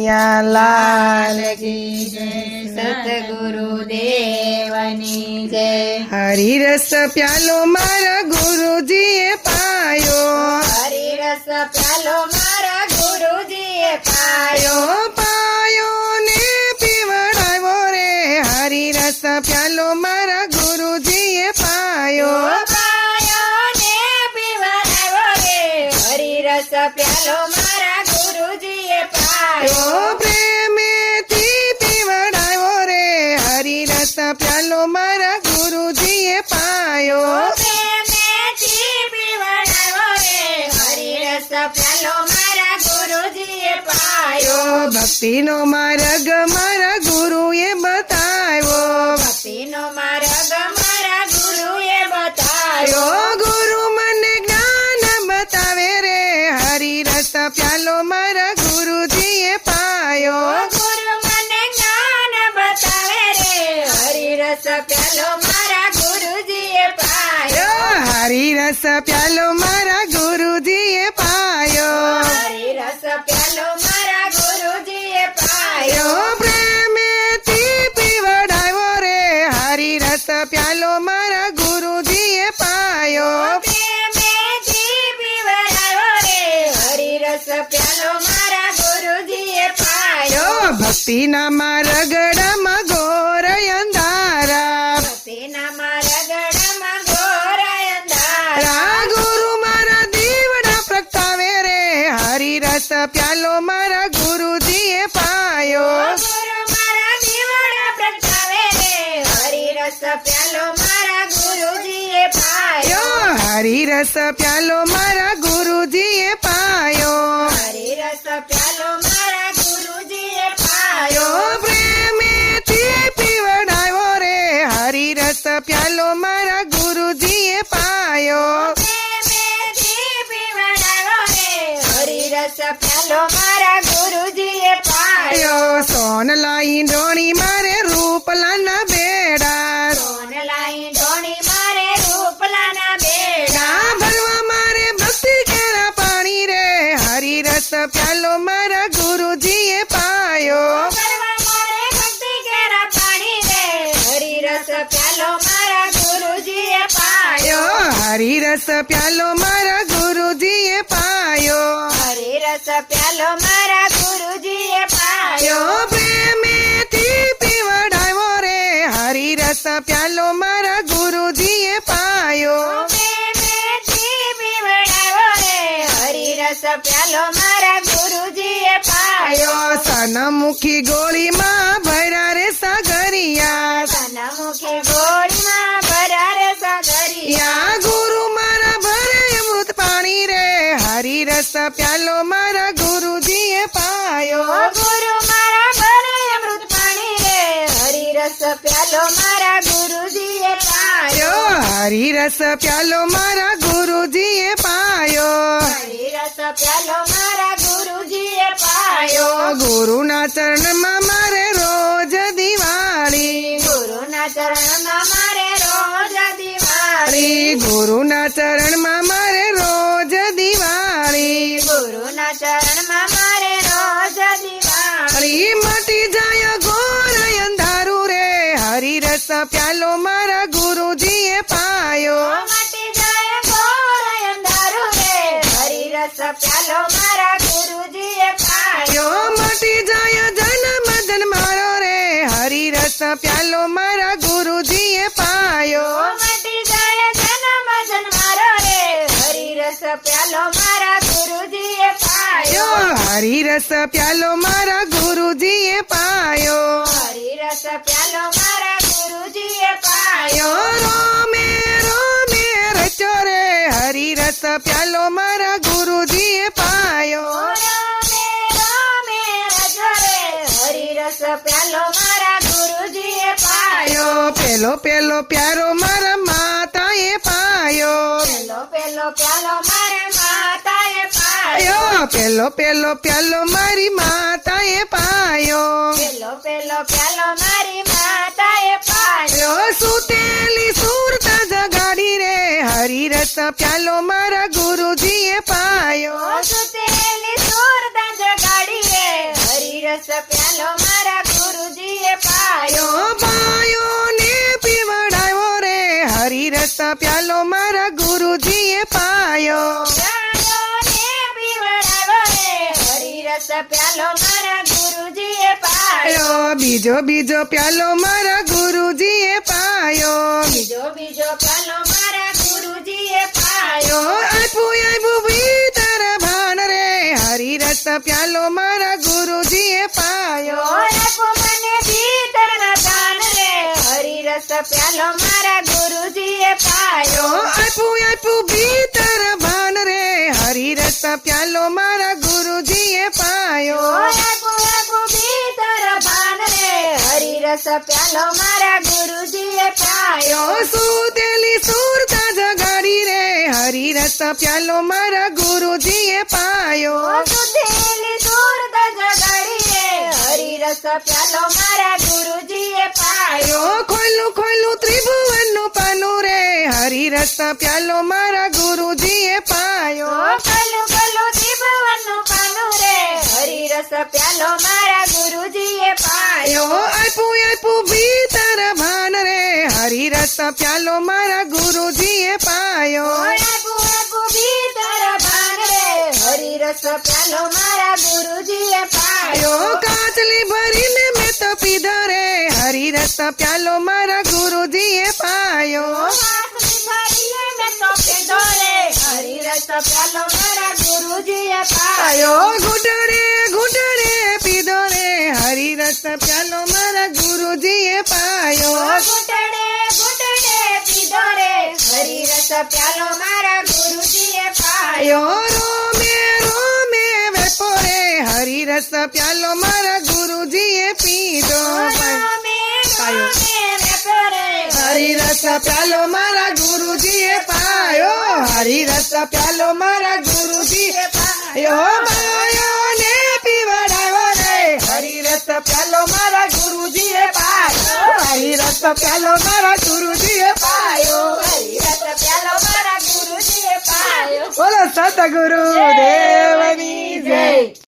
લાલ કી જય સતગુરુદેવની જય હરિરસ પ્યાલો મારા ગુરુજીએ પાયો હરિરસ પ્યાલો મારા ગુરુજીએ પાયો પાયો ને પીવડાવ્યો રે હરિરસ પ્યાલો મારા ગુરુજીએ પાયો પાયો ને પીવડાવ્યો રે હરિરસ પ્યાલો મારા ગુરુજીએ પાયો પ્રેમેથી પીવડાવ્યો રે હરિરસ પ્યાલો મારા ગુરુજીએ પાયો પ્રેમેથી પીવડાવ્યો રે હરિરસ પ્યાલો મારા ગુરુજીએ પાયો ભક્તિનો માર્ગ મારા ગુરુએ બતાવ્યો ભક્તિનો માર્ગ મારા ગુરુએ બતાવ્યો ગુરુ મને જ્ઞાન બતાવે રે હરિરસ પ્યાલો મારા ગુરુજીએ પાયો ગુરુ મને જ્ઞાન બતાવે રે હરિરસ પ્યાલો મારા ગુરુજીએ પાયો હરિરસ પ્યાલો મારા ગુરુજીએ પાયો હરિરસ પ્યાલો મારા ગુરુજીએ પાયો પ્રેમેથી પીવડાવ્યો રે હરિરસ પ્યાલો મારા ગુરુજીએ પાયો પ્રેમેથી પીવડાવ્યો રે હરિરસ પ્યાલો મારા ગુરુજીએ પાયો ભક્તિના માર્ગડામાં ઘોર અંધારા ભક્તિના માર્ગડામાં ઘોર અંધારા ગુરુ મારા દીવડા પ્રગટાવે રે હરિરસ પ્યાલો મારા ગુરુજીએ પાયો ગુરુ મારા દીવડા પ્રગટાવે રે હરિરસ પ્યાલો મારા ગુરુજીએ પાયો હરિરસ પ્યાલો મારા ગુરુજીએ પાયો હરિરસ પ્યાલો મારા ગુરુજીએ પાયો પ્રેમેથી પીવડાવ્યો રે હરિરસ પ્યાલો મારા ગુરુજીએ પાયો પ્રેમેથી પીવડાવ્યો રે હરિરસ પ્યાલો મારા ગુરુજીએ પાયો સોનલા ઈંડોણી મારે રૂપલાના બેડા સોનલાઈ ઢોણી મારે રૂપલાના બેડા ભરવા મારે ભક્તિ કેરા પાણી રે હરિરસ પ્યાલો મારા ગુરુજીએ પાયો કરવા મારે ભક્તિ કેરા પાણી રે હરિરસ પ્યાલો મારા ગુરુજીએ પાયો હરિરસ પ્યાલો મારા ગુરુજીએ પાયો હરિરસ પ્યાલો મારા ગુરુજીએ પાયો પ્રેમેથી પીવડાવ્યો રે હરિરસ પ્યાલો મારા ગુરુજીએ પાયો પ્રેમેથી પીવડાવ્યો રે હરિરસ પ્યાલો મારા ગુરુજીએ પાયો સનમુખી ગોળીમાં ભર્યા રે સાગરિયા સનમુખી ગોળીમાં ભર્યા રે સાગરિયા ગુરુ મારા ભરે અમૃત પાણી રે હરિરસ પ્યાલો મારા ગુરુજીએ પાયો ગુરુ મારા ભરે અમૃત પાણી રે હરિરસ પ્યાલો મારા ગુરુજીએ પાયો હરિરસ પ્યાલો મારા ગુરુજીએ પાયો હરિરસ પ્યાલો મારા ગુરુજીએ પાયો ગુરુના ચરણમાં મારે રોજ દિવાળી ગુરુના ચરણમાં મારે રોજ દિવાળી ગુરુના ચરણમાં મારે રોજ દિવાળી ગુરુના ચરણમાં મારે રોજ દિવાળી મટી જાય ઘોર અંધારું રે હરિરસ પ્યાલો મારા ગુરુજીએ પાયો મટી જાય ઘોર અંધારું રે હરિરસ પ્યાલો મારા ગુરુજીએ પાયો મટી જાય જન્મ જન્મારો રે હરિરસ પ્યાલો મારા ગુરુજીએ પાયો મટી જાય જન્મ જન્મારો રે હરિરસ પ્યાલો મારા ગુરુજીએ પાયો હરિરસ પ્યાલો મારા ગુરુજીએ પાયો હરિરસ પ્યાલો મારા ગુરુજીએ પાયો રોમે રોમે રચો રે હરિરસ પ્યાલો મારા ગુરુજીએ પાયો રામે રામે રજો રે હરિરસ પ્યાલો મારા ગુરુજીએ પાયો પેલો પેલો પ્યારો મારા માતાએ પાયો પેલો પેલો પ્યાલો મારે માતાએ પાયો પેલો પેલો પ્યાલો મારી માતાએ પાયો પેલો પેલો પ્યાલો મારી માતાએ પાયો સુતેલી સુરતા જગાડી રે હરિરસ પ્યાલો મારા ગુરુજીએ પાયો સુતેલી સુરતા જગાડી રે હરિરસ રસ પ્યાલો મારા ગુરુજીએ પાયો ભાઈઓને પીવડાવ્યો રે હરિરસ પ્યાલો મારા ગુરુજીએ પાયો ગાયોને પીવડાવો રે હરિરસ પ્યાલો મારા ગુરુજીએ પાયો બીજો પ્યાલો મારા ગુરુજીએ પાયો બીજો પ્યાલો મારા ગુરુજીએ પાયો આપ્યું ભીતર ભાન રે હરિરસ પ્યાલો મારા ગુરુજીએ પાયો આપો મને ભીતરના દાન રે હરિરસ પ્યાલો મારા ગુરુજીએ પાયો આપ્યું ભીતર ભાન રે હરિરસ પ્યાલો મારા ગુરુજીએ પાયો આપો ભીતર ભાન રે હરિરસ પ્યાલો મારા ગુરુજીએ પાયો સુતેલી સુરતા જગાડી રે હરિરસ પ્યાલો મારા ગુરુજીએ પાયો સુધેલી સુરત જગાડી રે હરિરસ પ્યાલો મારા ગુરુજીએ પાયો ખોલું ત્રિભુવનનું પાનું રે હરિરસ પ્યાલો મારા ગુરુજીએ પાયો કલું ત્રિભુવનનું પાનું રે હરિરસ પ્યાલો મારા ગુરુજીએ પાયો આપ્યું ભીતર ભાન રે હરિરસ પ્યાલો મારા ગુરુજીએ પાયો આપો ભીતર ભાન રે હરિરસ પ્યાલો મારા ગુરુજીએ પાયો કાચલી ભરીને મેં તો પીધો રે હરિરસ પ્યાલો મારા ગુરુજીએ પાયો વાસળી ભરીએ મેં તો પીધો રે હરિરસ પ્યાલો મારા ગુરુજીએ પાયો ઘૂંટડે પીધો રે હરિરસ પ્યાલો મારા ગુરુજીએ પાયો ઘૂંટડે પીધો રે હરિરસ પ્યાલો મારા ગુરુજીએ પાયો રોમે વેપો રે હરિરસ પ્યાલો મારા ગુરુજીએ પીધો હરિરસ પ્યાલો મારા ગુરુજીએ પાયો હરિરસ પ્યાલો મારા ગુરુજીએ પાયો માયોને પીવડાવ્યો રે હરિરસ પ્યાલો મારા ગુરુજીએ પાયો હરિરસ પ્યાલો મારા ગુરુજીએ પાયો હરિરસ પ્યાલો મારા ગુરુજીએ પાયો બોલો સતગુરુ દેવની જય